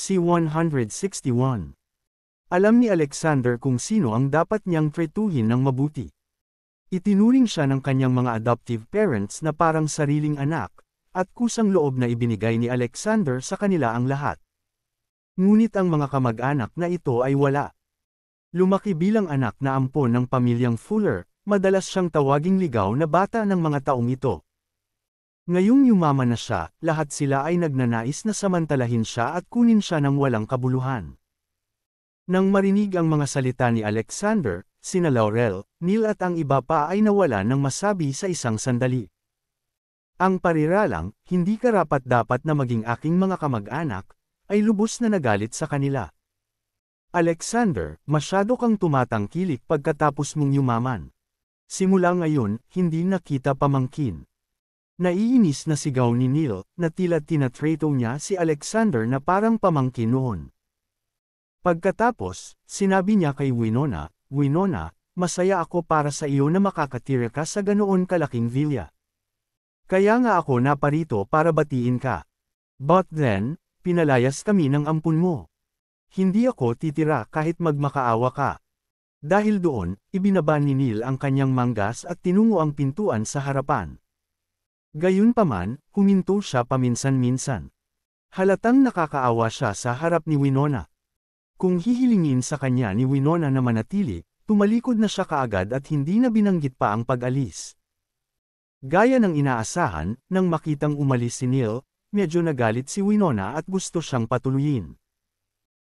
C-161. Alam ni Alexander kung sino ang dapat niyang tretuhin ng mabuti. Itinuring siya ng kanyang mga adoptive parents na parang sariling anak, at kusang loob na ibinigay ni Alexander sa kanila ang lahat. Ngunit ang mga kamag-anak na ito ay wala. Lumaki bilang anak na ampon ng pamilyang Fuller, madalas siyang tawaging ligaw na bata ng mga taong ito. Ngayong yumaman na siya, lahat sila ay nagnanais na samantalahin siya at kunin siya ng walang kabuluhan. Nang marinig ang mga salita ni Alexander, sina Laurel, Neil at ang iba pa ay nawala ng masabi sa isang sandali. Ang pariralang, hindi karapat-dapat na maging aking mga kamag-anak, ay lubos na nagalit sa kanila. Alexander, masyado kang tumatangkilik pagkatapos mong yumaman. Simula ngayon, hindi na kita pamangkin. Naiinis na sigaw ni Neil, na tila tinatreto niya si Alexander na parang pamangkin noon. Pagkatapos, sinabi niya kay Winona, "Winona, masaya ako para sa iyo na makakatira ka sa ganoon kalaking villa. Kaya nga ako naparito para batiin ka. But then, pinalayas kami ng ampun mo. Hindi ako titira kahit magmakaawa ka." Dahil doon, ibinaba ni Neil ang kanyang manggas at tinungo ang pintuan sa harapan. Gayunpaman, huminto siya paminsan-minsan. Halatang nakakaawa siya sa harap ni Winona. Kung hihilingin sa kanya ni Winona na manatili, tumalikod na siya kaagad at hindi na binanggit pa ang pag-alis. Gaya ng inaasahan, nang makitang umalis si Neil, medyo nagalit si Winona at gusto siyang patuluyin.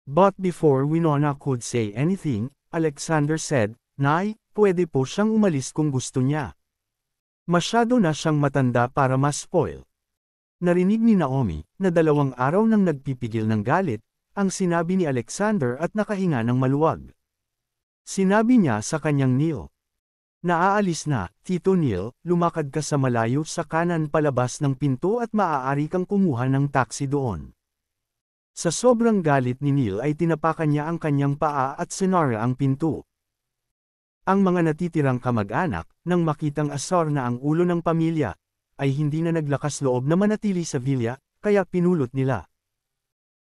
But before Winona could say anything, Alexander said, "Nay, pwede po siyang umalis kung gusto niya. Masyado na siyang matanda para ma-spoil." Narinig ni Naomi, na 2 araw nang nagpipigil ng galit, ang sinabi ni Alexander at nakahinga ng maluwag. Sinabi niya sa kanyang Neil, "Naaalis na, Tito Neil, lumakad ka sa malayo sa kanan palabas ng pinto at maaari kang kumuha ng taxi doon." Sa sobrang galit ni Neil ay tinapakan niya ang kanyang paa at sinara ang pinto. Ang mga natitirang kamag-anak, nang makitang asar na ang ulo ng pamilya, ay hindi na naglakas loob na manatili sa villa, kaya pinulot nila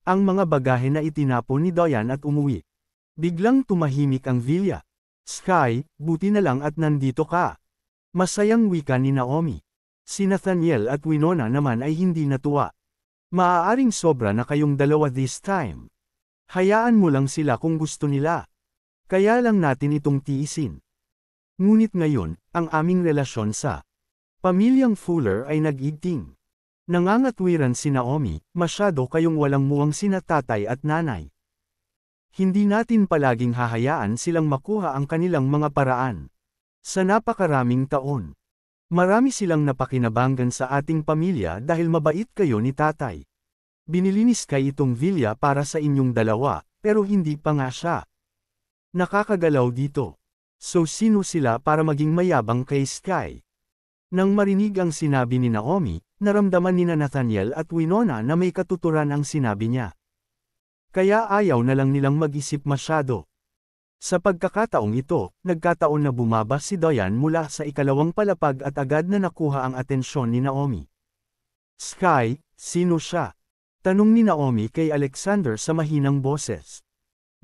ang mga bagahe na itinapon ni Diane at umuwi. Biglang tumahimik ang villa. "Sky, buti na lang at nandito ka." Masayang wika ni Naomi. Si Nathaniel at Winona naman ay hindi natuwa. "Maaaring sobra na kayong dalawa this time. Hayaan mo lang sila kung gusto nila. Kaya lang natin itong tiisin." Ngunit ngayon, ang aming relasyon sa pamilyang Fuller ay nag-igting. Nangangatwiran si Naomi, "Masyado kayong walang muwang sina tatay at nanay. Hindi natin palaging hahayaan silang makuha ang kanilang mga paraan. Sa napakaraming taon, marami silang napakinabangan sa ating pamilya dahil mabait kayo ni tatay. Binilinis kay itong villa para sa inyong dalawa, pero hindi pa nga siya nakakagalaw dito. So sino sila para maging mayabang kay Sky?" Nang marinig ang sinabi ni Naomi, naramdaman ni Nathaniel at Winona na may katuturan ang sinabi niya. Kaya ayaw na lang nilang mag-isip masyado. Sa pagkakataong ito, nagkataon na bumaba si Diane mula sa ikalawang palapag at agad na nakuha ang atensyon ni Naomi. "Sky, sino siya?" tanong ni Naomi kay Alexander sa mahinang boses.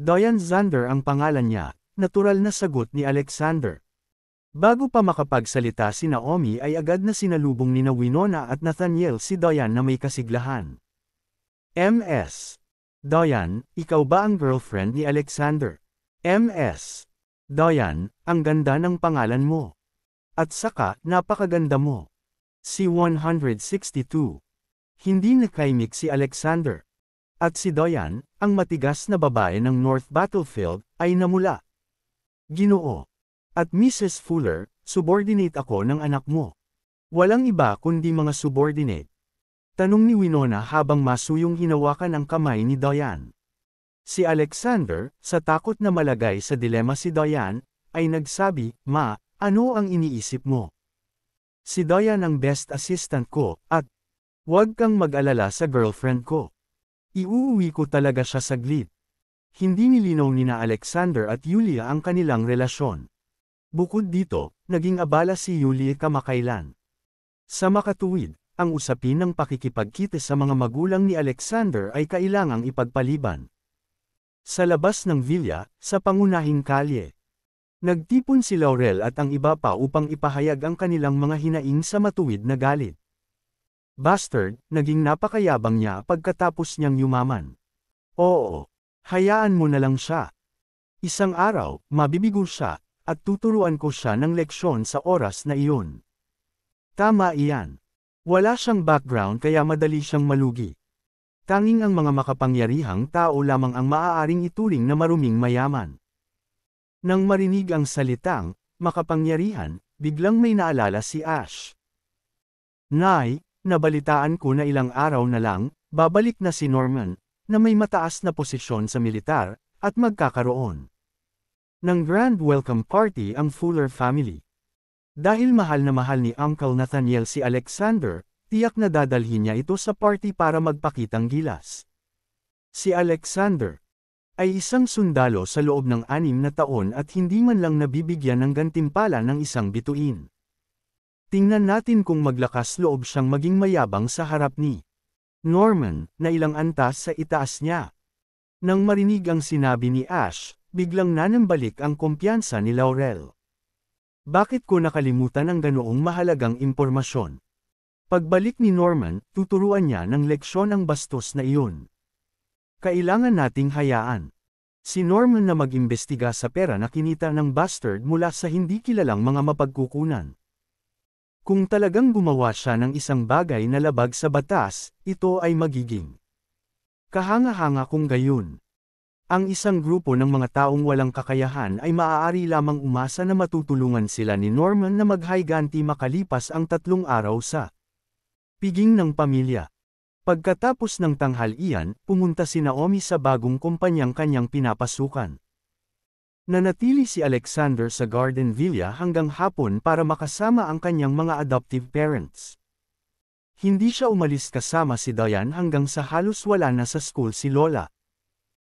"Diane Zander ang pangalan niya," natural na sagot ni Alexander. Bago pa makapagsalita si Naomi ay agad na sinalubong ni Winona at Nathaniel si Diane na may kasiglahan. "MS. Diane, ikaw ba ang girlfriend ni Alexander?" "MS. Diane, ang ganda ng pangalan mo. At saka, napakaganda mo." C-162. Hindi nakaimik si Alexander. At si Diane, ang matigas na babae ng North Battlefield, ay namula. "Ginoo. At Mrs. Fuller, subordinate ako ng anak mo." "Walang iba kundi mga subordinate?" tanong ni Winona habang masuyong hinawakan ang kamay ni Diane. Si Alexander, sa takot na malagay sa dilema si Diane, ay nagsabi, "Ma, ano ang iniisip mo? Si Diane ang best assistant ko, at huwag kang mag-alala sa girlfriend ko. Iuuwi ko talaga siya saglit." Hindi nilinaw ni na Alexander at Yulia ang kanilang relasyon. Bukod dito, naging abala si Yulia kamakailan. Sa makatuwid, ang usapin ng pakikipagkita sa mga magulang ni Alexander ay kailangang ipagpaliban. Sa labas ng villa, sa pangunahing kalye, nagtipon si Laurel at ang iba pa upang ipahayag ang kanilang mga hinaing sa matuwid na galit. Bastard, naging napakayabang niya pagkatapos niyang yumaman. Oo, hayaan mo na lang siya. Isang araw, mabibigo siya, at tuturuan ko siya ng leksyon sa oras na iyon. Tama iyan. Wala siyang background kaya madali siyang malugi. Tanging ang mga makapangyarihang tao lamang ang maaaring ituring na maruming mayaman. Nang marinig ang salitang, makapangyarihan, biglang may naalala si Ash. Nay, nabalitaan ko na ilang araw na lang, babalik na si Norman, na may mataas na posisyon sa militar, at magkakaroon ng grand welcome party ang Fuller family. Dahil mahal na mahal ni Uncle Nathaniel si Alexander, tiyak na dadalhin niya ito sa party para magpakitang gilas. Si Alexander ay isang sundalo sa loob ng 6 na taon at hindi man lang nabibigyan ng gantimpala ng isang bituin. Tingnan natin kung maglakas loob siyang maging mayabang sa harap ni Norman, na ilang antas sa itaas niya. Nang marinig ang sinabi ni Ash, biglang nanambalik ang kumpiyansa ni Laurel. Bakit ko nakalimutan ang ganoong mahalagang impormasyon? Pagbalik ni Norman, tuturuan niya ng leksyon ang bastos na iyon. Kailangan nating hayaan si Norman na mag-imbestiga sa pera na kinita ng bastard mula sa hindi kilalang mga mapagkukunan. Kung talagang gumawa siya ng isang bagay na labag sa batas, ito ay magiging kahanga-hanga kung gayon. Ang isang grupo ng mga taong walang kakayahan ay maaari lamang umasa na matutulungan sila ni Norman na maghayganti makalipas ang 3 araw sa piging ng pamilya. Pagkatapos ng tanghalian, pumunta si Naomi sa bagong kumpanyang kanyang pinapasukan. Nanatili si Alexander sa Garden Villa hanggang hapon para makasama ang kanyang mga adoptive parents. Hindi siya umalis kasama si Diane hanggang sa halos wala na sa school si Lola.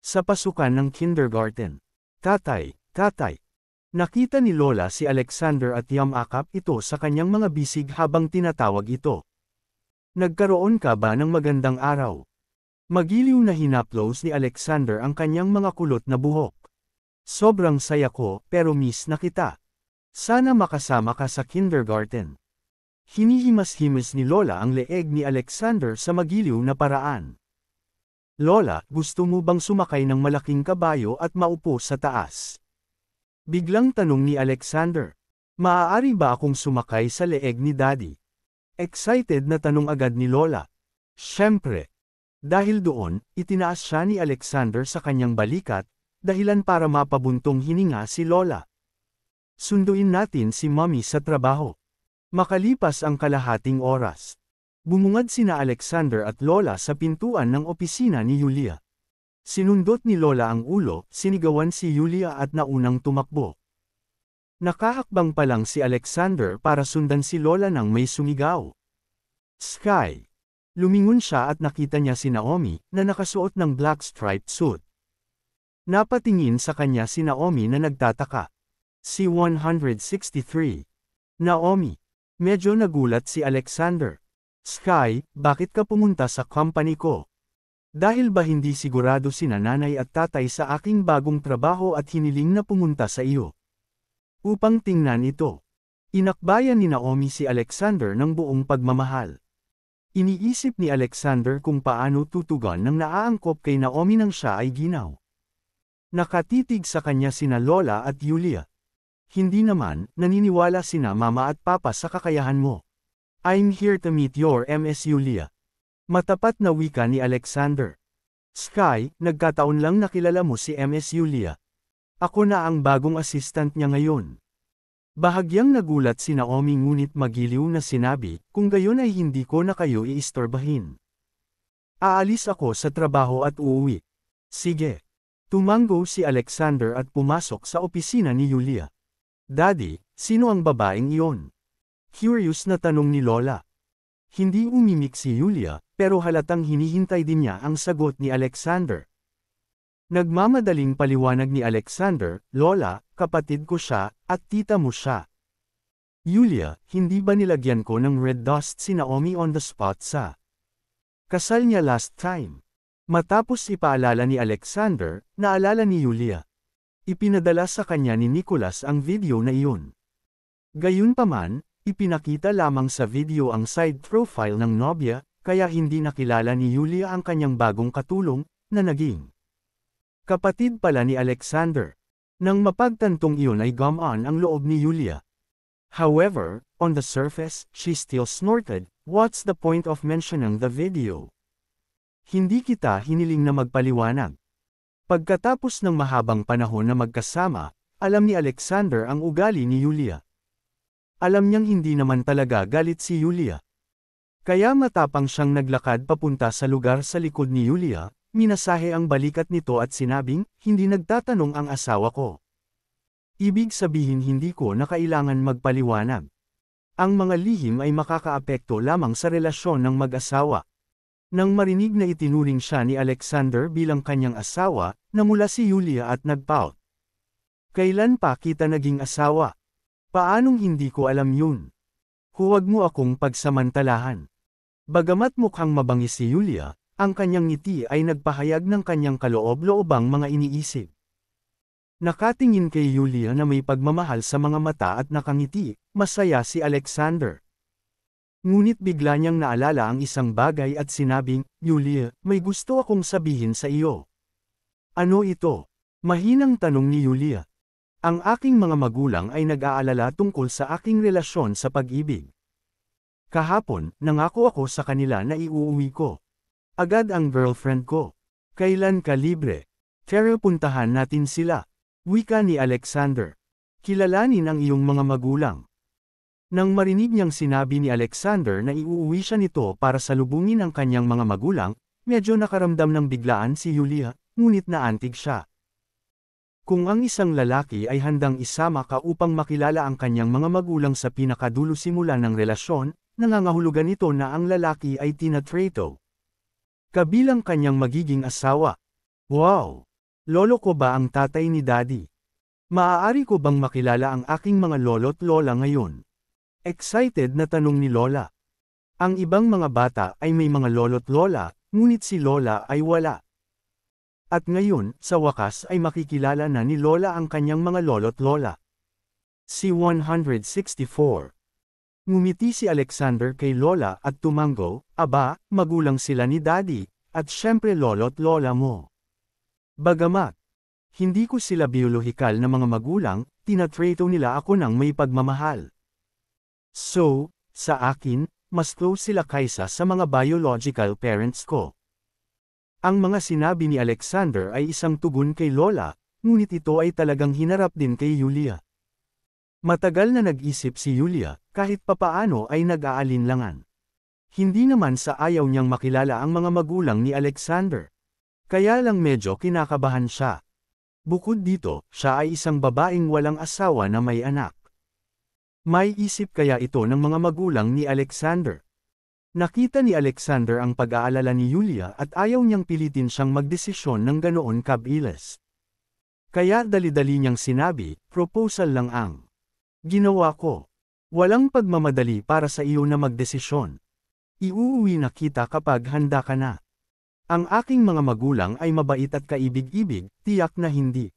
Sa pasukan ng kindergarten. Tatay, tatay. Nakita ni Lola si Alexander at yamakap ito sa kanyang mga bisig habang tinatawag ito. Nagkaroon ka ba ng magandang araw? Magiliw na hinaplos ni Alexander ang kanyang mga kulot na buhok. Sobrang saya ko, pero miss na kita. Sana makasama ka sa kindergarten. Hinihimas-himas ni Lola ang leeg ni Alexander sa magiliw na paraan. Lola, gusto mo bang sumakay ng malaking kabayo at maupo sa taas? Biglang tanong ni Alexander. Maaari ba akong sumakay sa leeg ni Daddy? Excited na tanong agad ni Lola. Siyempre. Dahil doon, itinaas siya ni Alexander sa kanyang balikat, dahilan para mapabuntong hininga si Lola. Sunduin natin si Mommy sa trabaho. Makalipas ang kalahating oras. Bumungad sina Alexander at Lola sa pintuan ng opisina ni Julia. Sinundot ni Lola ang ulo, sinigawan si Julia at naunang tumakbo. Nakahakbang pa lang si Alexander para sundan si Lola nang may sumigaw. Sky! Lumingon siya at nakita niya si Naomi, na nakasuot ng black striped suit. Napatingin sa kanya si Naomi na nagtataka. Si 163. Naomi. Medyo nagulat si Alexander. Sky, bakit ka pumunta sa company ko? Dahil ba hindi sigurado sina nanay at tatay sa aking bagong trabaho at hiniling na pumunta sa iyo? Upang tingnan ito. Inakbayan ni Naomi si Alexander ng buong pagmamahal. Iniisip ni Alexander kung paano tutugon nang naaangkop kay Naomi nang siya ay ginaw. Nakatitig sa kanya sina Lola at Julia. Hindi naman, naniniwala sina Mama at Papa sa kakayahan mo. I'm here to meet your Ms. Julia. Matapat na wika ni Alexander. Sky, nagkataon lang nakilala mo si Ms. Julia. Ako na ang bagong assistant niya ngayon. Bahagyang nagulat si Naomi ngunit magiliw na sinabi, kung gayon ay hindi ko na kayo iistorbahin. Aalis ako sa trabaho at uuwi. Sige. Tumango si Alexander at pumasok sa opisina ni Julia. Daddy, sino ang babaeng iyon? Curious na tanong ni Lola. Hindi umimik si Julia, pero halatang hinihintay din niya ang sagot ni Alexander. Nagmamadaling paliwanag ni Alexander, Lola, kapatid ko siya, at tita mo siya. Yulia, hindi ba nilagyan ko ng red dust si Naomi on the spot sa kasal niya last time? Matapos ipaalala ni Alexander, naalala ni Yulia. Ipinadala sa kanya ni Nicholas ang video na iyon. Gayunpaman, ipinakita lamang sa video ang side profile ng nobya, kaya hindi nakilala ni Yulia ang kanyang bagong katulong, na naging kapatid pala ni Alexander. Nang mapagtantong iyon ay gumaan ang loob ni Yulia. However, on the surface, she still snorted, "What's the point of mentioning the video? Hindi kita hiniling na magpaliwanag." Pagkatapos ng mahabang panahon na magkasama, alam ni Alexander ang ugali ni Yulia. Alam niyang hindi naman talaga galit si Yulia. Kaya matapang siyang naglakad papunta sa lugar sa likod ni Yulia, minasahe ang balikat nito at sinabing, "Hindi nagtatanong ang asawa ko." Ibig sabihin hindi ko na kailangan magpaliwanag. Ang mga lihim ay makakaapekto lamang sa relasyon ng mag-asawa. Nang marinig na itinuring siya ni Alexander bilang kanyang asawa, namula si Yulia at nagpout. "Kailan pa kita naging asawa? Paanong hindi ko alam yun? Huwag mo akong pagsamantalahan." Bagamat mukhang mabangis si Yulia, ang kanyang ngiti ay nagpahayag ng kanyang kaloob-loobang mga iniisip. Nakatingin kay Yulia na may pagmamahal sa mga mata at nakangiti, masaya si Alexander. Ngunit bigla niyang naalala ang isang bagay at sinabing, "Yulia, may gusto akong sabihin sa iyo." "Ano ito?" Mahinang tanong ni Yulia. "Ang aking mga magulang ay nag-aalala tungkol sa aking relasyon sa pag-ibig. Kahapon, nangako ako sa kanila na iuuwi ko agad ang girlfriend ko. Kailan ka libre? Tara puntahan natin sila." Wika ni Alexander. "Kilalanin ang iyong mga magulang." Nang marinig niyang sinabi ni Alexander na iuuwi siya nito para salubungin ang kanyang mga magulang, medyo nakaramdam ng biglaan si Yulia, ngunit naantig siya. Kung ang isang lalaki ay handang isama ka upang makilala ang kanyang mga magulang sa pinakadulo simula ng relasyon, nangangahulugan ito na ang lalaki ay tinatrato kabilang kanyang magiging asawa. "Wow! Lolo ko ba ang tatay ni Daddy? Maaari ko bang makilala ang aking mga lolo't lola ngayon?" Excited na tanong ni Lola. Ang ibang mga bata ay may mga lolo't lola, ngunit si Lola ay wala. At ngayon, sa wakas ay makikilala na ni Lola ang kanyang mga lolo't lola. C-164. Ngumiti si Alexander kay Lola at tumango, "Aba, magulang sila ni Daddy, at syempre lolo't lola mo." Bagamat hindi ko sila biolohikal na mga magulang, tinatrato nila ako ng may pagmamahal. So, sa akin, mas close sila kaysa sa mga biological parents ko. Ang mga sinabi ni Alexander ay isang tugon kay Lola, ngunit ito ay talagang hinarap din kay Yulia. Matagal na nag-isip si Yulia, kahit papaano ay nag-aalinlangan. Hindi naman sa ayaw niyang makilala ang mga magulang ni Alexander. Kaya lang medyo kinakabahan siya. Bukod dito, siya ay isang babaeng walang asawa na may anak. May isip kaya ito ng mga magulang ni Alexander? Nakita ni Alexander ang pag-aalala ni Yulia at ayaw niyang pilitin siyang magdesisyon ng ganoon kabilis. Kaya dali-dali niyang sinabi, "Proposal lang ang ginawa ko. Walang pagmamadali para sa iyo na magdesisyon. Iuuwi na kita kapag handa ka na. Ang aking mga magulang ay mabait at kaibig-ibig, tiyak na hindi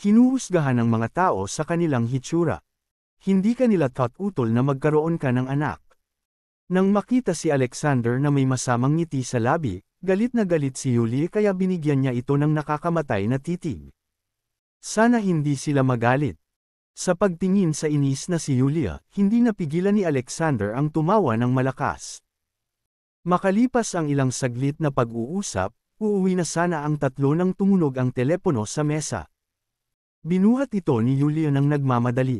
hinuhusgahan ng mga tao sa kanilang hitsura. Hindi kanila utol na magkaroon ka ng anak." Nang makita si Alexander na may masamang ngiti sa labi, galit na galit si Yulia kaya binigyan niya ito ng nakakamatay na titig. Sana hindi sila magalit. Sa pagtingin sa inis na si Yulia, hindi napigilan ni Alexander ang tumawa ng malakas. Makalipas ang ilang saglit na pag-uusap, uuwi na sana ang tatlo nang tumunog ang telepono sa mesa. Binuhat ito ni Yulia nang nagmamadali.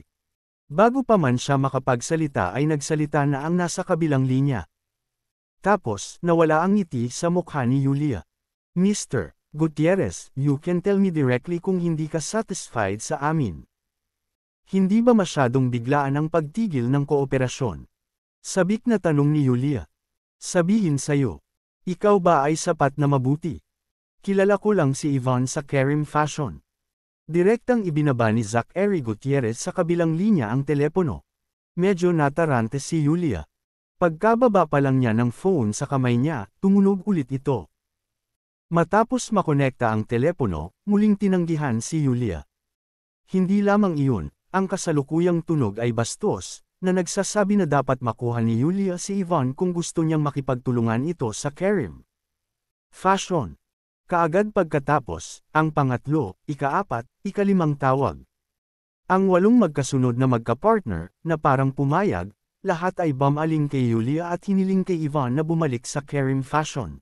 Bago pa man siya makapagsalita ay nagsalita na ang nasa kabilang linya. Tapos, nawala ang ngiti sa mukha ni Yulia. "Mr. Gutierrez, you can tell me directly kung hindi ka satisfied sa amin. Hindi ba masyadong biglaan ang pagtigil ng kooperasyon?" Sabik na tanong ni Yulia. "Sabihin sa'yo, ikaw ba ay sapat na mabuti? Kilala ko lang si Yvonne sa Karim Fashion." Direktang ibinaba ni Zachary Gutierrez sa kabilang linya ang telepono. Medyo natarante si Yulia. Pagkababa pa lang niya ng phone sa kamay niya, tumunog ulit ito. Matapos makonekta ang telepono, muling tinanggihan si Yulia. Hindi lamang iyon, ang kasalukuyang tunog ay bastos, na nagsasabi na dapat makuha ni Yulia si Ivan kung gusto niyang makipagtulungan ito sa Kerim Fashion. Kaagad pagkatapos, ang pangatlo, ikaapat, ikalimang tawag. Ang 8 magkasunod na magka-partner, na parang pumayag, lahat ay bumaling kay Yulia at hiniling kay Ivan na bumalik sa Kerim Fashion.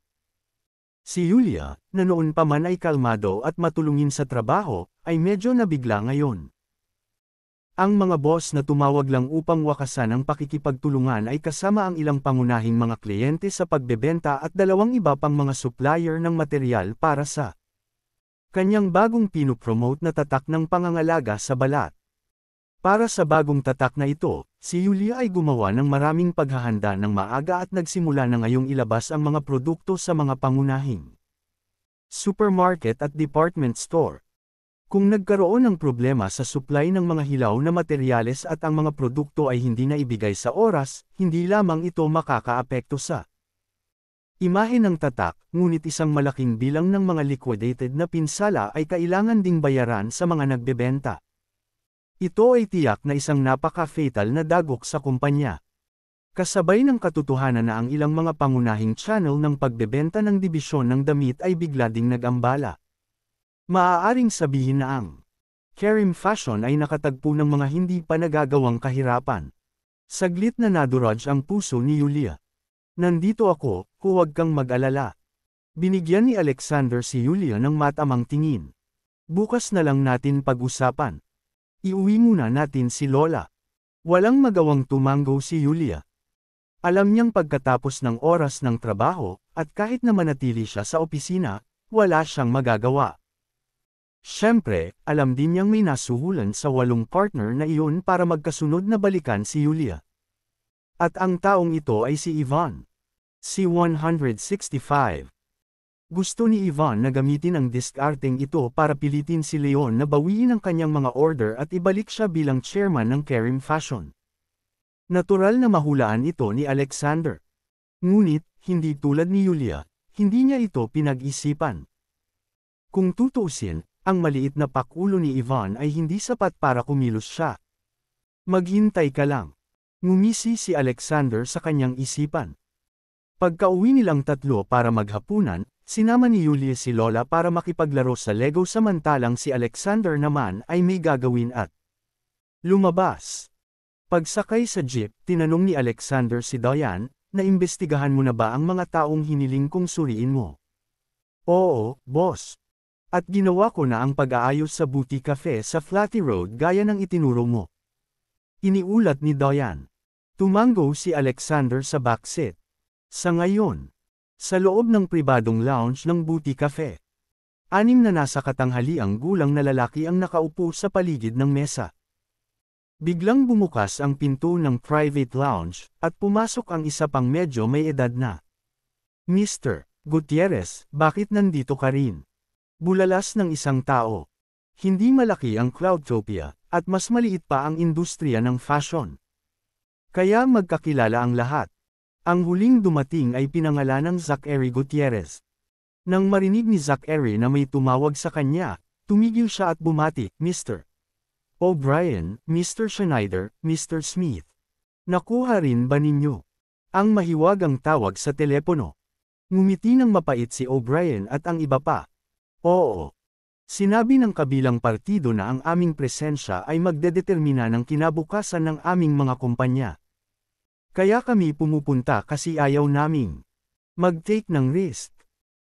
Si Yulia, na noon pa man ay kalmado at matulungin sa trabaho, ay medyo nabigla ngayon. Ang mga boss na tumawag lang upang wakasan ang pakikipagtulungan ay kasama ang ilang pangunahing mga kliyente sa pagbebenta at 2 iba pang mga supplier ng material para sa kanyang bagong pinopromote na tatak ng pangangalaga sa balat. Para sa bagong tatak na ito, si Yulia ay gumawa ng maraming paghahanda ng maaga at nagsimula na ngayong ilabas ang mga produkto sa mga pangunahing supermarket at department store. Kung nagkaroon ng problema sa supply ng mga hilaw na materyales at ang mga produkto ay hindi na ibigay sa oras, hindi lamang ito makakaapekto sa imahe ng tatak, ngunit isang malaking bilang ng mga liquidated na pinsala ay kailangan ding bayaran sa mga nagbebenta. Ito ay tiyak na isang napaka-fatal na dagok sa kumpanya. Kasabay ng katotohanan na ang ilang mga pangunahing channel ng pagbebenta ng dibisyon ng damit ay bigla ding nag-ambala. Maaaring sabihin na ang Kerim Fashion ay nakatagpo ng mga hindi pa nagagawang kahirapan. Saglit na naduraj ang puso ni Yulia. Nandito ako, huwag kang mag-alala. Binigyan ni Alexander si Yulia ng matamang tingin. Bukas na lang natin pag-usapan. Iuwi muna natin si Lola. Walang magawang tumanggo si Yulia. Alam niyang pagkatapos ng oras ng trabaho, at kahit na manatili siya sa opisina, wala siyang magagawa. Siyempre, alam din niyang may nasuhulan sa 8 partner na iyon para magkasunod na balikan si Yulia. At ang taong ito ay si Ivan. Si 165. Gusto ni Ivan na gamitin ang diskarteng ito para pilitin si Leon na bawiin ang kanyang mga order at ibalik siya bilang chairman ng Kerim Fashion. Natural na mahulaan ito ni Alexander. Ngunit, hindi tulad ni Yulia, hindi niya ito pinag-isipan. Kung tutuusin, ang maliit na pakulo ni Ivan ay hindi sapat para kumilos siya. Maghintay ka lang. Ngumisi si Alexander sa kanyang isipan. Pagkauwi nilang tatlo para maghapunan, sinama ni Yulia si Lola para makipaglaro sa Lego samantalang si Alexander naman ay may gagawin at lumabas. Pagsakay sa jeep, tinanong ni Alexander si Diane, naimbestigahan mo na ba ang mga taong hiniling kong suriin mo? Oo, boss. At ginawa ko na ang pag-aayos sa Booty Cafe sa Flatty Road gaya ng itinuro mo. Iniulat ni Diane. Tumango si Alexander sa backseat. Sa ngayon, sa loob ng pribadong lounge ng Booty Cafe, 6 na nasa katanghaliang gulang na lalaki ang nakaupo sa paligid ng mesa. Biglang bumukas ang pinto ng private lounge, at pumasok ang isa pang medyo may edad na Mr. Gutierrez, bakit nandito ka rin? Bulalas ng isang tao. Hindi malaki ang Cloudtopia, at mas maliit pa ang industriya ng fashion. Kaya magkakilala ang lahat. Ang huling dumating ay pinangalanang Zachary Gutierrez. Nang marinig ni Zachary na may tumawag sa kanya, tumigil siya at bumati, Mr. O'Brien, Mr. Schneider, Mr. Smith. Nakuha rin ba ninyo ang mahiwagang tawag sa telepono? Ngumiti ng mapait si O'Brien at ang iba pa. Oo. Sinabi ng kabilang partido na ang aming presensya ay magdedetermina ng kinabukasan ng aming mga kumpanya. Kaya kami pumupunta kasi ayaw naming mag-take ng risk.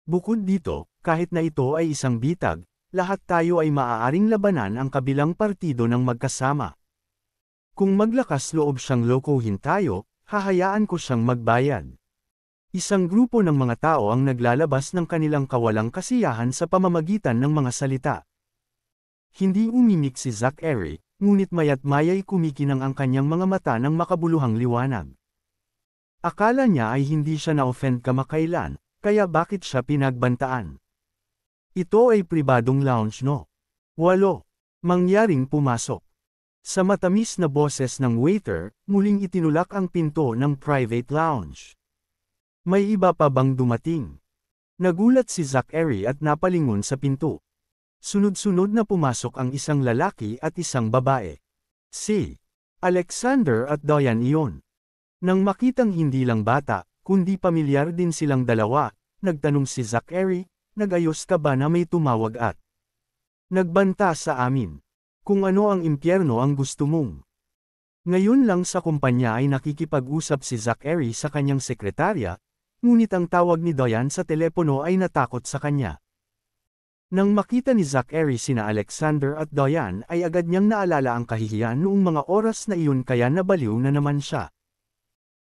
Bukod dito, kahit na ito ay isang bitag, lahat tayo ay maaaring labanan ang kabilang partido ng magkasama. Kung maglakas loob siyang lokohin tayo, hahayaan ko siyang magbayad. Isang grupo ng mga tao ang naglalabas ng kanilang kawalang kasiyahan sa pamamagitan ng mga salita. Hindi umimik si Zachary, ngunit mayat maya'y kumikinang ang kanyang mga mata ng makabuluhang liwanag. Akala niya ay hindi siya na-offend kamakailan, kaya bakit siya pinagbantaan? Ito ay pribadong lounge no. 8. Mangyaring pumasok. Sa matamis na boses ng waiter, muling itinulak ang pinto ng private lounge. May iba pa bang dumating? Nagulat si Zachary at napalingon sa pinto. Sunod-sunod na pumasok ang isang lalaki at isang babae. Si Alexander at Diane iyon. Nang makitang hindi lang bata, kundi pamilyar din silang dalawa, nagtanong si Zachary, "Nag-ayos ka ba na may tumawag at nagbanta sa amin? Kung ano ang impyerno ang gusto mong?" Ngayon lang sa kumpanya ay nakikipag-usap si Zachary sa kanyang sekretarya, ngunit ang tawag ni Diane sa telepono ay natakot sa kanya. Nang makita ni Zachary sina Alexander at Diane ay agad niyang naalala ang kahihiyan noong mga oras na iyon kaya nabaliw na naman siya.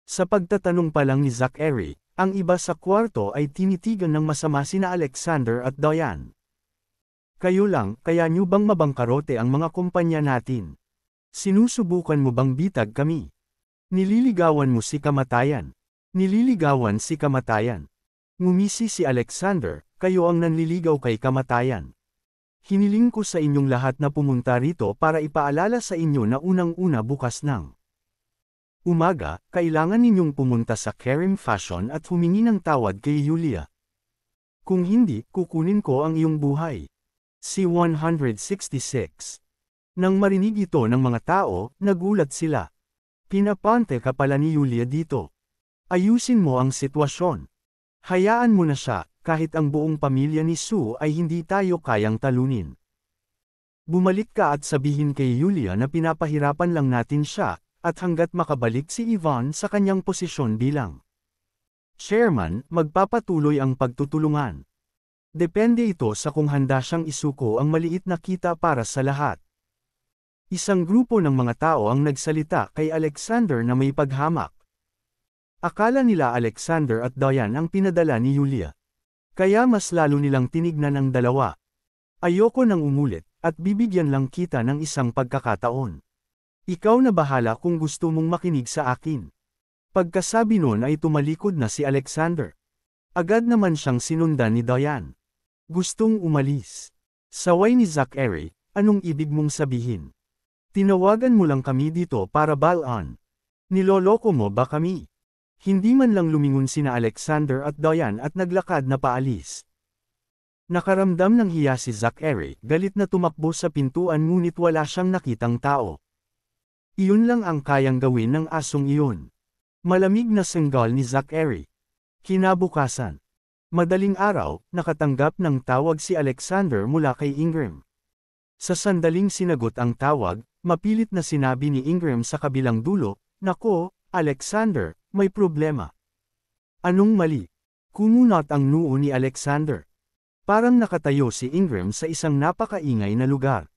Sa pagtatanong pa lang ni Zachary, ang iba sa kwarto ay tinitigan ng masama sina Alexander at Diane. "Kayo lang, kaya niyo bang mabangkarote ang mga kumpanya natin? Sinusubukan mo bang bitag kami? Nililigawan mo si kamatayan. Nililigawan si kamatayan." Ngumisi si Alexander, "Kayo ang nanliligaw kay kamatayan. Hiniling ko sa inyong lahat na pumunta rito para ipaalala sa inyo na unang-una bukas ng umaga, kailangan ninyong pumunta sa Karim Fashion at humingi ng tawad kay Yulia. Kung hindi, kukunin ko ang iyong buhay." C-166. Nang marinig ito ng mga tao, nagulat sila. "Pinapante ka pala ni Yulia dito. Ayusin mo ang sitwasyon. Hayaan mo na siya, kahit ang buong pamilya ni Sue ay hindi tayo kayang talunin. Bumalik ka at sabihin kay Yulia na pinapahirapan lang natin siya, at hanggat makabalik si Yvonne sa kanyang posisyon bilang chairman, magpapatuloy ang pagtutulungan. Depende ito sa kung handa siyang isuko ang maliit na kita para sa lahat." Isang grupo ng mga tao ang nagsalita kay Alexander na may paghamak. Akala nila Alexander at Diane ang pinadala ni Yulia. Kaya mas lalo nilang tinignan ang dalawa. "Ayoko nang umulit, at bibigyan lang kita ng isang pagkakataon. Ikaw na bahala kung gusto mong makinig sa akin." Pagkasabi nun ay tumalikod na si Alexander. Agad naman siyang sinundan ni Diane. Gustong umalis. Saway ni Zachary, "Anong ibig mong sabihin? Tinawagan mo lang kami dito para balaan. Niloloko mo ba kami?" Hindi man lang lumingon sina Alexander at Diane at naglakad na paalis. Nakaramdam ng hiya si Zachary, galit na tumakbo sa pintuan ngunit wala siyang nakitang tao. Iyon lang ang kayang gawin ng asong iyon. Malamig na senggal ni Zachary. Kinabukasan. Madaling araw, nakatanggap ng tawag si Alexander mula kay Ingram. Sa sandaling sinagot ang tawag, mapilit na sinabi ni Ingram sa kabilang dulo, "Nako, Alexander, may problema." "Anong mali?" Kumunat ang noo ni Alexander. Parang nakatayo si Ingram sa isang napakaingay na lugar.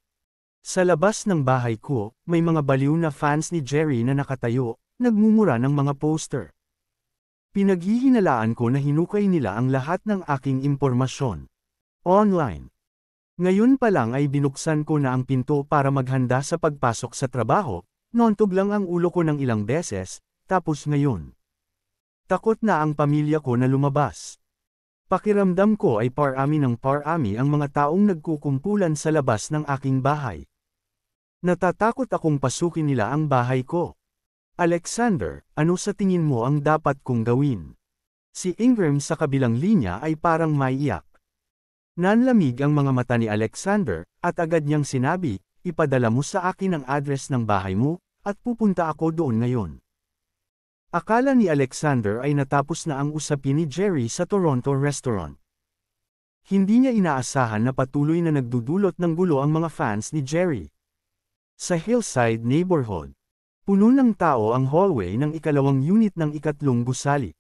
"Sa labas ng bahay ko, may mga baliw na fans ni Jerry na nakatayo, nagmumura ng mga poster. Pinaghihinalaan ko na hinukay nila ang lahat ng aking impormasyon online. Ngayon pa lang ay binuksan ko na ang pinto para maghanda sa pagpasok sa trabaho, nontog lang ang ulo ko ng ilang beses, tapos ngayon. Takot na ang pamilya ko na lumabas. Pakiramdam ko ay parami ng parami ang mga taong nagkukumpulan sa labas ng aking bahay. Natatakot akong pasukin nila ang bahay ko. Alexander, ano sa tingin mo ang dapat kong gawin?" Si Ingram sa kabilang linya ay parang maiyak. Nanlamig ang mga mata ni Alexander, at agad niyang sinabi, "Ipadala mo sa akin ang address ng bahay mo, at pupunta ako doon ngayon." Akala ni Alexander ay natapos na ang usapin ni Jerry sa Toronto restaurant. Hindi niya inaasahan na patuloy na nagdudulot ng gulo ang mga fans ni Jerry. Sa Hillside neighborhood, puno ng tao ang hallway ng ikalawang unit ng ikatlong gusali.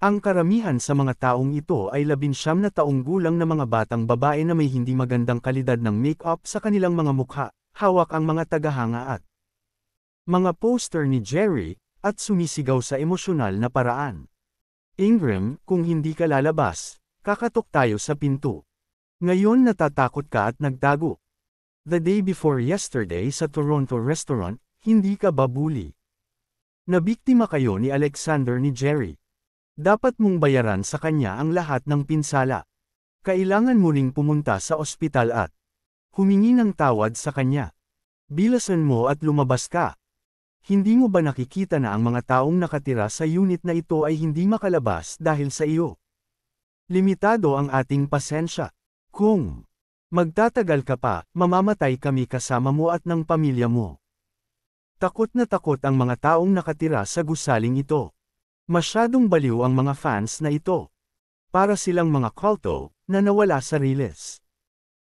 Ang karamihan sa mga taong ito ay 19 na taong gulang na mga batang babae na may hindi magandang kalidad ng make-up sa kanilang mga mukha, hawak ang mga tagahanga at mga poster ni Jerry, at sumisigaw sa emosyonal na paraan. "Ingram, kung hindi ka lalabas, kakatok tayo sa pinto. Ngayon natatakot ka at nagtago. The day before yesterday sa Toronto restaurant, hindi ka ba bully? Nabiktima kayo ni Alexander ni Jerry. Dapat mong bayaran sa kanya ang lahat ng pinsala. Kailangan mo ring pumunta sa ospital at humingi ng tawad sa kanya." Bilasan mo at lumabas ka. Hindi mo ba nakikita na ang mga taong nakatira sa unit na ito ay hindi makalabas dahil sa iyo? Limitado ang ating pasensya. Kung magtatagal ka pa, mamamatay kami kasama mo at ng pamilya mo. Takot na takot ang mga taong nakatira sa gusaling ito. Masyadong baliw ang mga fans na ito. Para silang mga kulto na nawala sa riles.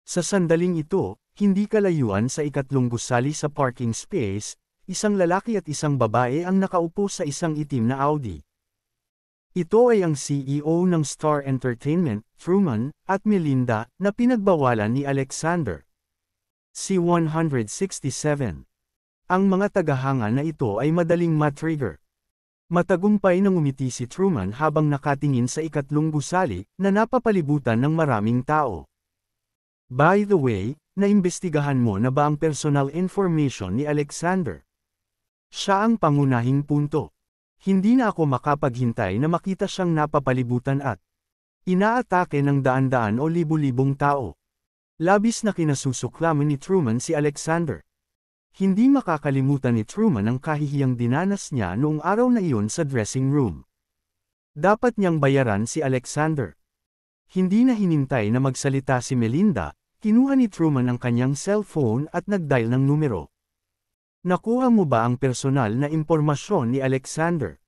Sa sandaling ito, hindi kalayuan sa ikatlong gusali sa parking space, isang lalaki at isang babae ang nakaupo sa isang itim na Audi. Ito ay ang CEO ng Star Entertainment, Truman, at Melinda, na pinagbawalan ni Alexander. C-167. Ang mga tagahanga na ito ay madaling matrigger. Matagumpay nang umiti si Truman habang nakatingin sa ikatlong gusali, na napapalibutan ng maraming tao. By the way, naimbestigahan mo na ba ang personal information ni Alexander? Siya ang pangunahing punto. Hindi na ako makapaghintay na makita siyang napapalibutan at inaatake ng daan-daan o libu-libong tao. Labis na kinasusuklaman ni Truman si Alexander. Hindi makakalimutan ni Truman ang kahihiyang dinanas niya noong araw na iyon sa dressing room. Dapat niyang bayaran si Alexander. Hindi na hinintay na magsalita si Melinda, kinuha ni Truman ang kanyang cellphone at nag-dial ng numero. Nakuha mo ba ang personal na impormasyon ni Alexander?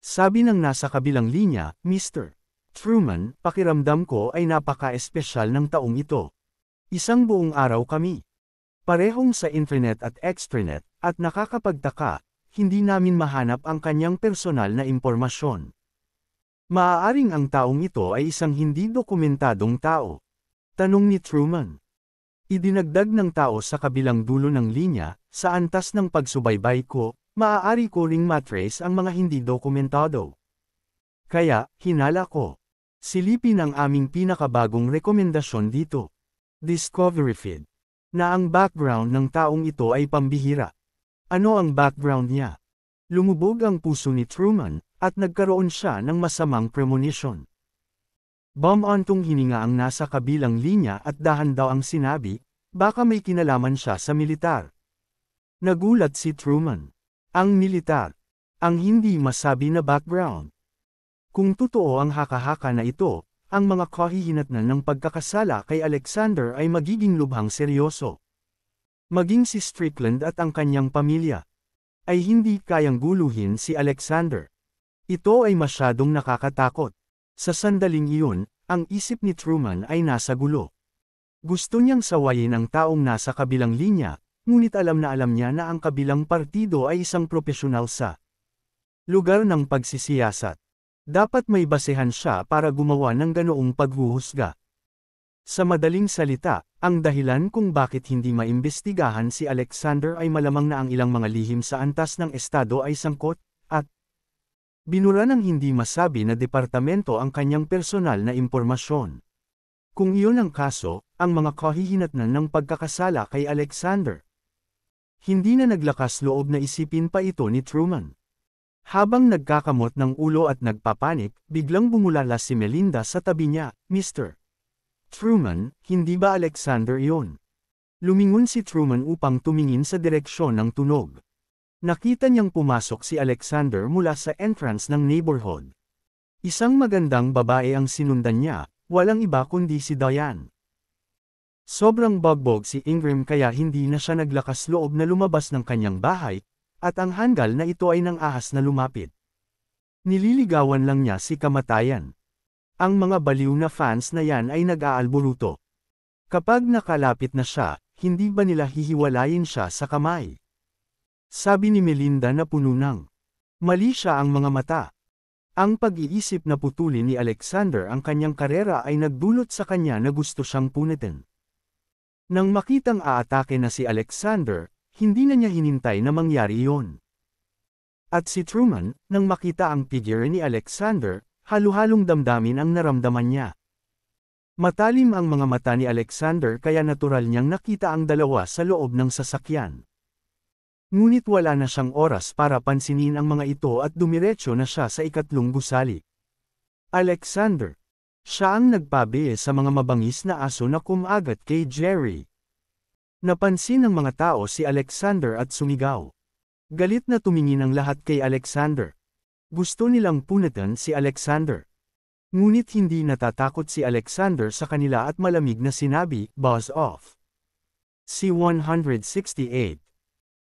Sabi ng nasa kabilang linya, Mr. Truman, pakiramdam ko ay napaka-espesyal ng taong ito. Isang buong araw kami. Parehong sa intranet at extranet, at nakakapagtaka, hindi namin mahanap ang kanyang personal na impormasyon. Maaaring ang taong ito ay isang hindi dokumentadong tao. Tanong ni Truman. Idinagdag ng tao sa kabilang dulo ng linya, sa antas ng pagsubaybay ko, maaari ko ring matrace ang mga hindi dokumentado. Kaya, hinala ko. Silipin ang aming pinakabagong rekomendasyon dito. Discovery Feed. Na ang background ng taong ito ay pambihira. Ano ang background niya? Lumubog ang puso ni Truman, at nagkaroon siya ng masamang premonition. Bumantong hininga ang nasa kabilang linya at dahan daw ang sinabi, baka may kinalaman siya sa militar. Nagulat si Truman. Ang militar. Ang hindi masabi na background. Kung totoo ang haka-haka na ito, ang mga kahihinatnan ng pagkakasala kay Alexander ay magiging lubhang seryoso. Maging si Strickland at ang kanyang pamilya ay hindi kayang guluhin si Alexander. Ito ay masyadong nakakatakot. Sa sandaling iyon, ang isip ni Truman ay nasa gulo. Gusto niyang sawayin ang taong nasa kabilang linya, ngunit alam niya na ang kabilang partido ay isang propesyonal sa lugar ng pagsisiyasat. Dapat may basehan siya para gumawa ng ganoong paghuhusga. Sa madaling salita, ang dahilan kung bakit hindi maimbestigahan si Alexander ay malamang na ang ilang mga lihim sa antas ng estado ay sangkot, at binura ng hindi masabi na departamento ang kanyang personal na impormasyon. Kung iyon ang kaso, ang mga kahihinatnan ng pagkakasala kay Alexander. Hindi na naglakas loob na isipin pa ito ni Truman. Habang nagkakamot ng ulo at nagpapanik, biglang bumulala si Melinda sa tabi niya, Mr. Truman, hindi ba Alexander iyon? Lumingon si Truman upang tumingin sa direksyon ng tunog. Nakita niyang pumasok si Alexander mula sa entrance ng neighborhood. Isang magandang babae ang sinundan niya, walang iba kundi si Diane. Sobrang bugbog si Ingram kaya hindi na siya naglakas loob na lumabas ng kanyang bahay, at ang hanggal na ito ay nang ahas na lumapit. Nililigawan lang niya si kamatayan. Ang mga baliw na fans na yan ay nag-aalburuto. Kapag nakalapit na siya, hindi ba nila hihiwalayin siya sa kamay? Sabi ni Melinda na puno ng mali siya ang mga mata. Ang pag-iisip na putulin ni Alexander ang kanyang karera ay nagdulot sa kanya na gusto siyang punitin. Nang makitang aatake na si Alexander, hindi na niya hinintay na mangyari iyon. At si Truman, nang makita ang figure ni Alexander, halu-halong damdamin ang naramdaman niya. Matalim ang mga mata ni Alexander kaya natural niyang nakita ang dalawa sa loob ng sasakyan. Ngunit wala na siyang oras para pansinin ang mga ito at dumiretso na siya sa ikatlong gusali. Alexander. Siya ang nagpabiye sa mga mabangis na aso na kumagat kay Jerry. Napansin ng mga tao si Alexander at sumigaw. Galit na tumingin ang lahat kay Alexander. Gusto nilang punitan si Alexander. Ngunit hindi natatakot si Alexander sa kanila at malamig na sinabi, "Buzz off." C-168.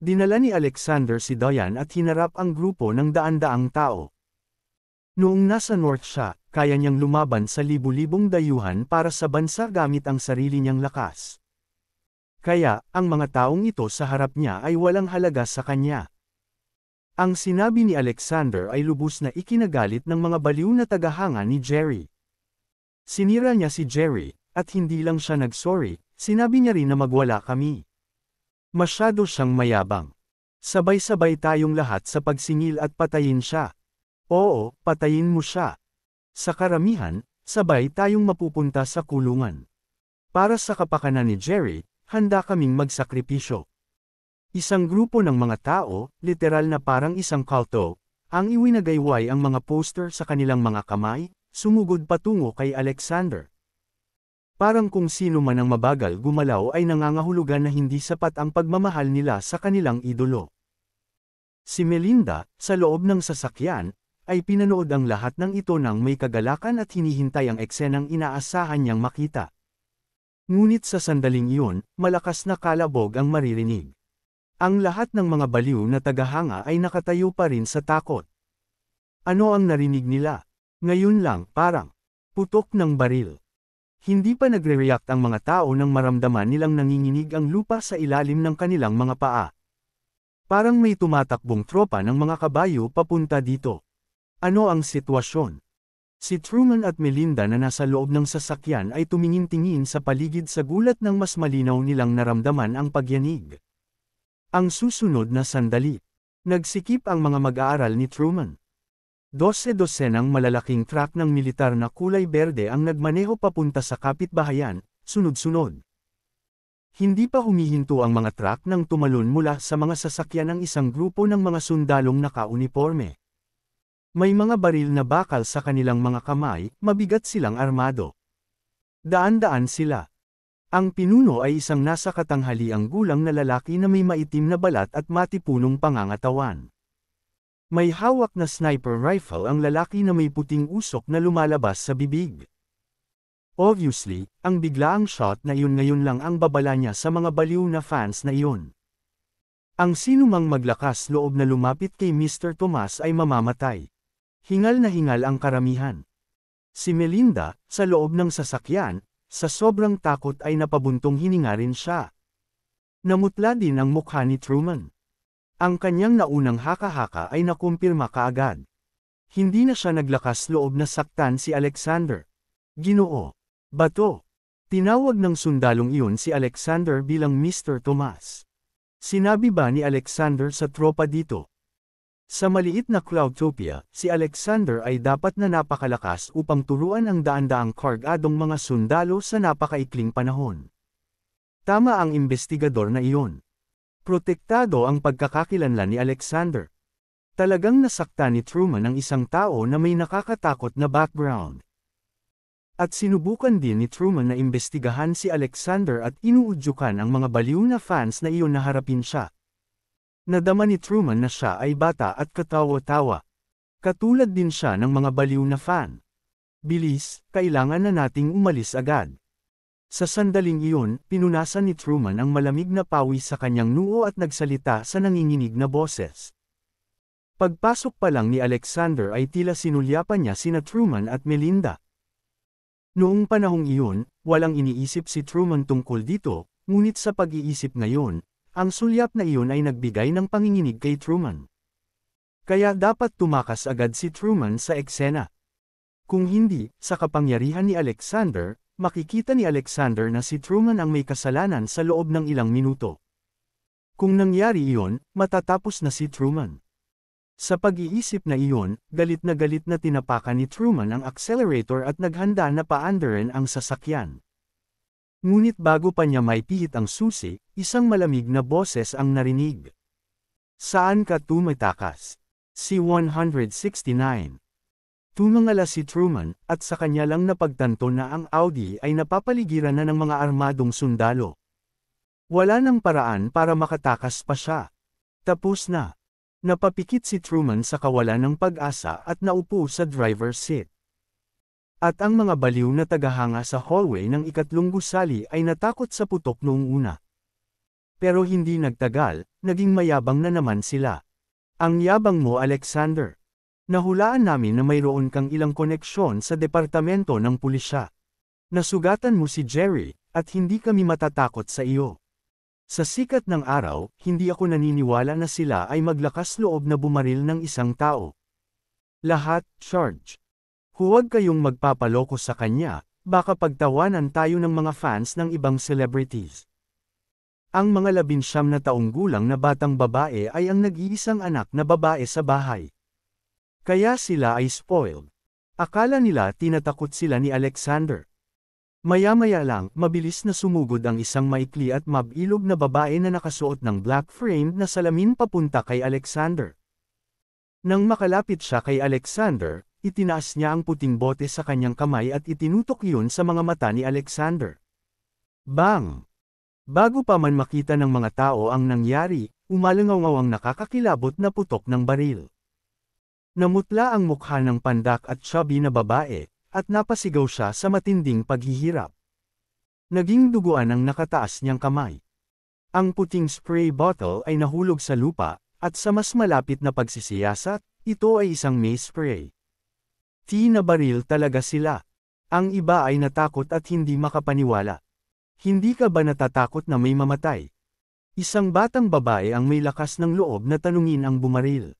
Dinala ni Alexander si Diane at hinarap ang grupo ng daan-daang tao. Noong nasa North siya, kaya niyang lumaban sa libu-libong dayuhan para sa bansa gamit ang sarili niyang lakas. Kaya, ang mga taong ito sa harap niya ay walang halaga sa kanya. Ang sinabi ni Alexander ay lubos na ikinagalit ng mga baliw na tagahanga ni Jerry. Sinira niya si Jerry, at hindi lang siya nagsorry, sinabi niya rin na magwala kami. Masyado siyang mayabang. Sabay-sabay tayong lahat sa pagsingil at patayin siya. Oo, patayin mo siya. Sa karamihan, sabay tayong mapupunta sa kulungan. Para sa kapakanan ni Jerry, handa kaming magsakripisyo. Isang grupo ng mga tao, literal na parang isang kulto, ang iwinagayway ang mga poster sa kanilang mga kamay, sumugod patungo kay Alexander. Parang kung sino man ang mabagal gumalaw ay nangangahulugan na hindi sapat ang pagmamahal nila sa kanilang idolo. Si Melinda, sa loob ng sasakyan, ay pinanood ang lahat ng ito ng may kagalakan at hinihintay ang eksenang inaasahan niyang makita. Ngunit sa sandaling iyon, malakas na kalabog ang maririnig. Ang lahat ng mga baliw na tagahanga ay nakatayo pa rin sa takot. Ano ang narinig nila? Ngayon lang, parang putok ng baril. Hindi pa nagre-react ang mga tao nang maramdaman nilang nanginginig ang lupa sa ilalim ng kanilang mga paa. Parang may tumatakbong tropa ng mga kabayo papunta dito. Ano ang sitwasyon? Si Truman at Melinda na nasa loob ng sasakyan ay tumingin-tingin sa paligid sa gulat ng mas malinaw nilang naramdaman ang pagyanig. Ang susunod na sandali. Nagsikip ang mga mag-aaral ni Truman. 12-dosenang malalaking truck ng militar na kulay berde ang nagmaneho papunta sa kapitbahayan, sunod-sunod. Hindi pa humihinto ang mga truck nang tumalon mula sa mga sasakyan ng isang grupo ng mga sundalong naka-uniforme. May mga baril na bakal sa kanilang mga kamay, mabigat silang armado. Daan-daan sila. Ang pinuno ay isang nasa katanghaliang gulang na lalaki na may maitim na balat at matipunong pangangatawan. May hawak na sniper rifle ang lalaki na may puting usok na lumalabas sa bibig. Obviously, ang biglaang shot na iyon ngayon lang ang babala niya sa mga baliw na fans na iyon. Ang sinumang maglakas loob na lumapit kay Mr. Tomas ay mamamatay. Hingal na hingal ang karamihan. Si Melinda, sa loob ng sasakyan, sa sobrang takot ay napabuntong hininga rin siya. Namutla din ang mukha ni Truman. Ang kanyang naunang haka-haka ay nakumpirma kaagad. Hindi na siya naglakas loob na saktan si Alexander. Ginoo. Bato. Tinawag ng sundalong iyon si Alexander bilang Mr. Tomas. Sinabi ba ni Alexander sa tropa dito? Sa maliit na Cloudtopia, si Alexander ay dapat na napakalakas upang turuan ang daan-daang kargadong mga sundalo sa napakaikling panahon. Tama ang investigador na iyon. Protektado ang pagkakakilanlan ni Alexander. Talagang nasaktan ni Truman ang isang tao na may nakakatakot na background. At sinubukan din ni Truman na imbestigahan si Alexander at inuudyukan ang mga baliw na fans na iyon na harapin siya. Nadama ni Truman na siya ay bata at katawa-tawa. Katulad din siya ng mga baliw na fan. Bilis, kailangan na nating umalis agad. Sa sandaling iyon, pinunasan ni Truman ang malamig na pawis sa kanyang noo at nagsalita sa nanginginig na boses. Pagpasok pa lang ni Alexander ay tila sinulyapan niya sina Truman at Melinda. Noong panahong iyon, walang iniisip si Truman tungkol dito, ngunit sa pag-iisip ngayon, ang sulyap na iyon ay nagbigay ng panginginig kay Truman. Kaya dapat tumakas agad si Truman sa eksena. Kung hindi, sa kapangyarihan ni Alexander, makikita ni Alexander na si Truman ang may kasalanan sa loob ng ilang minuto. Kung nangyari iyon, matatapos na si Truman. Sa pag-iisip na iyon, galit na tinapakan ni Truman ang accelerator at naghanda na paandarin ang sasakyan. Ngunit bago pa niya maipihit ang susi, isang malamig na boses ang narinig. Saan ka tumatakas? C-169. Tumangala si Truman, at sa kanya lang napagtanto na ang Audi ay napapaligiran na ng mga armadong sundalo. Wala nang paraan para makatakas pa siya. Tapos na. Napapikit si Truman sa kawalan ng pag-asa at naupo sa driver's seat. At ang mga baliw na tagahanga sa hallway ng ikatlong gusali ay natakot sa putok noong una. Pero hindi nagtagal, naging mayabang na naman sila. Ang yabang mo, Alexander. Nahulaan namin na mayroon kang ilang koneksyon sa departamento ng pulisya. Nasugatan mo si Jerry, at hindi kami matatakot sa iyo. Sa sikat ng araw, hindi ako naniniwala na sila ay maglakas loob na bumaril ng isang tao. Lahat, charge. Huwag kayong magpapaloko sa kanya, baka pagtawanan tayo ng mga fans ng ibang celebrities. Ang mga 19 na taong gulang na batang babae ay ang nag-iisang anak na babae sa bahay. Kaya sila ay spoiled. Akala nila tinatakot sila ni Alexander. Maya-maya lang, mabilis na sumugod ang isang maikli at mabilog na babae na nakasuot ng black framed na salamin papunta kay Alexander. Nang makalapit siya kay Alexander, itinaas niya ang puting bote sa kanyang kamay at itinutok yun sa mga mata ni Alexander. Bang! Bago pa man makita ng mga tao ang nangyari, umalangaw ang nakakakilabot na putok ng baril. Namutla ang mukha ng pandak at chubby na babae, at napasigaw siya sa matinding paghihirap. Naging duguan ang nakataas niyang kamay. Ang puting spray bottle ay nahulog sa lupa, at sa mas malapit na pagsisiyasat, ito ay isang mace spray. Na baril talaga sila. Ang iba ay natakot at hindi makapaniwala. Hindi ka ba natatakot na may mamatay? Isang batang babae ang may lakas ng loob na tanungin ang bumaril.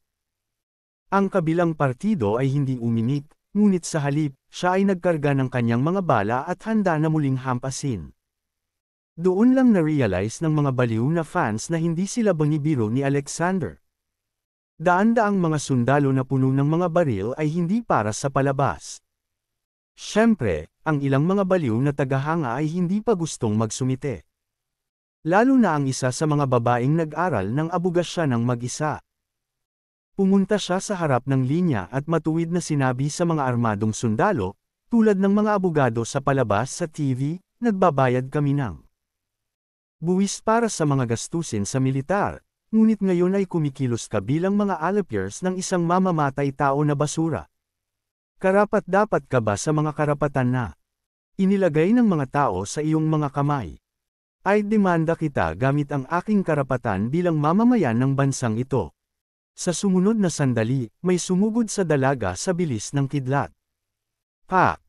Ang kabilang partido ay hindi uminik, ngunit sa halip, siya ay nagkarga ng kanyang mga bala at handa na muling hampasin. Doon lang na-realize ng mga baliw na fans na hindi sila binibiro ni Alexander. Daan-daang mga sundalo na puno ng mga baril ay hindi para sa palabas. Siyempre, ang ilang mga baliw na tagahanga ay hindi pa gustong magsumite. Lalo na ang isa sa mga babaeng nag-aral ng abogasya ng mag-isa. Pumunta siya sa harap ng linya at matuwid na sinabi sa mga armadong sundalo, tulad ng mga abogado sa palabas sa TV, nagbabayad kami ng buwis para sa mga gastusin sa militar, ngunit ngayon ay kumikilos ka bilang mga alapers ng isang mamamatay tao na basura. Karapat-dapat ka ba sa mga karapatan na inilagay ng mga tao sa iyong mga kamay? Ay demanda kita gamit ang aking karapatan bilang mamamayan ng bansang ito. Sa sumunod na sandali, may sumugod sa dalaga sa bilis ng kidlat. Pak!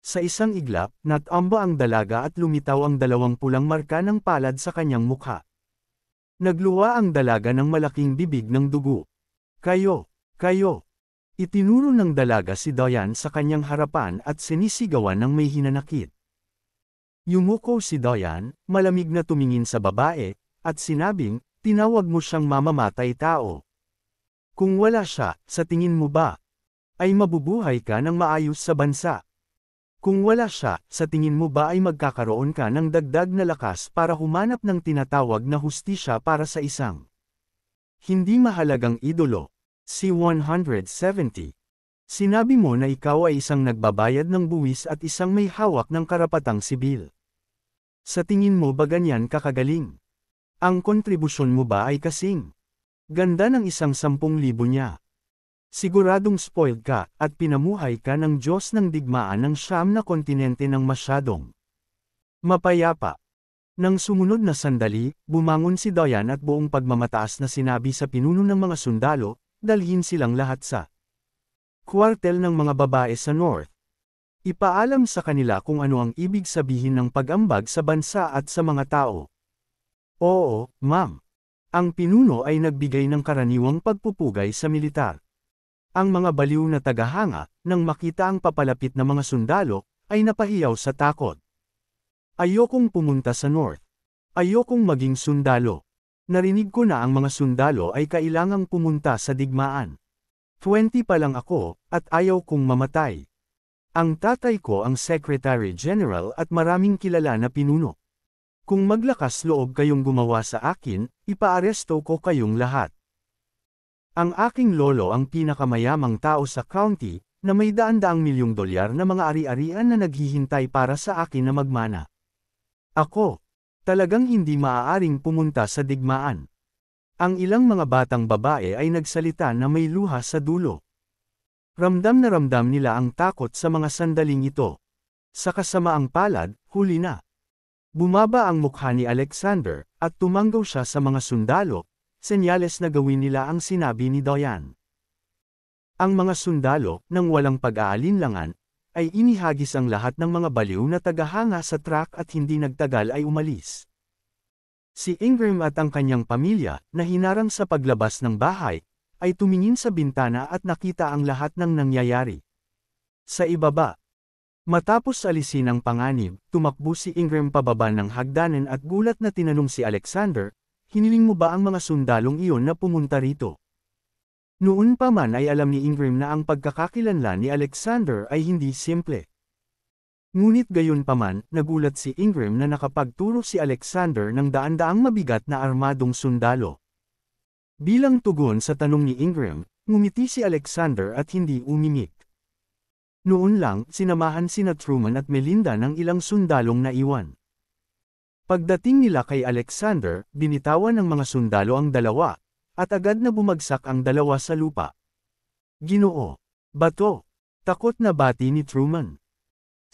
Sa isang iglap, natamba ang dalaga at lumitaw ang 2 pulang marka ng palad sa kanyang mukha. Nagluwa ang dalaga ng malaking bibig ng dugo. Kayo! Kayo! Itinuro ng dalaga si Diane sa kanyang harapan at sinisigawan ng may hinanakit. Yumuko si Diane, malamig na tumingin sa babae, at sinabing, tinawag mo siyang mamamatay tao. Kung wala siya, sa tingin mo ba, ay mabubuhay ka ng maayos sa bansa? Kung wala siya, sa tingin mo ba ay magkakaroon ka ng dagdag na lakas para humanap ng tinatawag na hustisya para sa isang hindi mahalagang idolo? C-170. Sinabi mo na ikaw ay isang nagbabayad ng buwis at isang may hawak ng karapatang sibil. Sa tingin mo ba ganyan kakagaling? Ang kontribusyon mo ba ay kasing ganda ng 10,000 niya? Siguradong spoiled ka, at pinamuhay ka ng Diyos ng digmaan ng 9 na kontinente ng masyadong mapayapa. Nang sumunod na sandali, bumangon si Diane at buong pagmamataas na sinabi sa pinuno ng mga sundalo, dalhin silang lahat sa kwartel ng mga babae sa North. Ipaalam sa kanila kung ano ang ibig sabihin ng pag-ambag sa bansa at sa mga tao. Oo, ma'am. Ang pinuno ay nagbigay ng karaniwang pagpupugay sa militar. Ang mga baliw na tagahanga, nang makita ang papalapit na mga sundalo, ay napahiyaw sa takot. Ayokong pumunta sa North. Ayokong maging sundalo. Narinig ko na ang mga sundalo ay kailangang pumunta sa digmaan. 20 pa lang ako, at ayaw kong mamatay. Ang tatay ko ang Secretary General at maraming kilala na pinuno. Kung maglakas loob kayong gumawa sa akin, ipaaresto ko kayong lahat. Ang aking lolo ang pinakamayamang tao sa county, na may daan-daang milyong dolyar na mga ari-arian na naghihintay para sa akin na magmana. Ako. Talagang hindi maaaring pumunta sa digmaan. Ang ilang mga batang babae ay nagsalita na may luha sa dulo. Ramdam na ramdam nila ang takot sa mga sandaling ito. Sa kasamaang palad, huli na. Bumaba ang mukha ni Alexander, at tumanggaw siya sa mga sundalo, senyales na gawin nila ang sinabi ni Diane. Ang mga sundalo, nang walang pag-aalinlangan, ay inihagis ang lahat ng mga baliw na tagahanga sa truck at hindi nagtagal ay umalis. Si Ingram at ang kanyang pamilya, na hinarang sa paglabas ng bahay, ay tumingin sa bintana at nakita ang lahat ng nangyayari. Sa ibaba, matapos alisin ang panganib, tumakbo si Ingram pababa ng hagdanan at gulat na tinanong si Alexander, "Hiniling mo ba ang mga sundalong iyon na pumunta rito?" Noon pa man ay alam ni Ingram na ang pagkakakilanlan ni Alexander ay hindi simple. Ngunit gayon pa man, nagulat si Ingram na nakapagturo si Alexander ng daan-daang mabigat na armadong sundalo. Bilang tugon sa tanong ni Ingram, ngumiti si Alexander at hindi umimik. Noon lang, sinamahan sina Truman at Melinda ng ilang sundalong naiwan. Pagdating nila kay Alexander, binitawan ng mga sundalo ang dalawa, at agad na bumagsak ang dalawa sa lupa. "Ginoo! Bato!" Takot na bati ni Truman.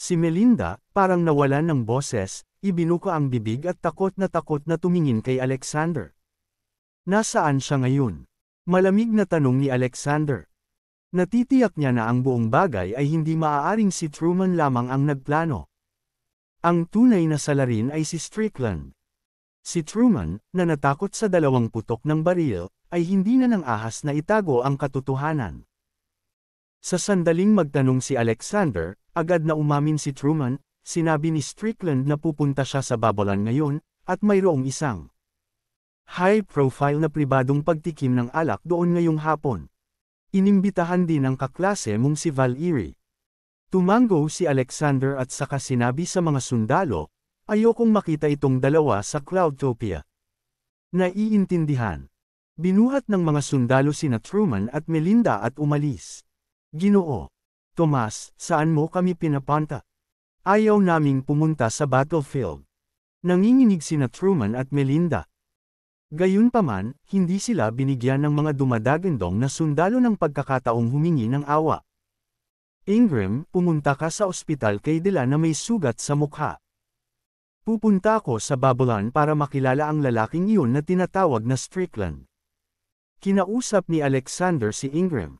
Si Melinda, parang nawalan ng boses, ibinuka ang bibig at takot na tumingin kay Alexander. Nasaan siya ngayon? Malamig na tanong ni Alexander. Natitiyak niya na ang buong bagay ay hindi maaaring si Truman lamang ang nagplano. Ang tunay na salarin ay si Strickland. Si Truman, na natakot sa 2 putok ng baril, ay hindi na nang ahas na itago ang katotohanan. Sa sandaling magtanong si Alexander, agad na umamin si Truman, sinabi ni Strickland na pupunta siya sa Babylon ngayon, at mayroong isang high-profile na pribadong pagtikim ng alak doon ngayong hapon. Inimbitahan din ang kaklase mong si Valerie. Tumango si Alexander at saka sinabi sa mga sundalo, "Ayokong makita itong dalawa sa Cloudtopia." Naiintindihan. Binuhat ng mga sundalo sina Truman at Melinda at umalis. "Ginoo! Tomas, saan mo kami pinapunta? Ayaw naming pumunta sa battlefield." Nanginginig sina Truman at Melinda. Gayunpaman, hindi sila binigyan ng mga dumadagandong na sundalo ng pagkakataong humingi ng awa. "Ingram, pumunta ka sa ospital kay Dela na may sugat sa mukha. Pupunta ako sa Babylon para makilala ang lalaking iyon na tinatawag na Strickland." Kinausap ni Alexander si Ingram.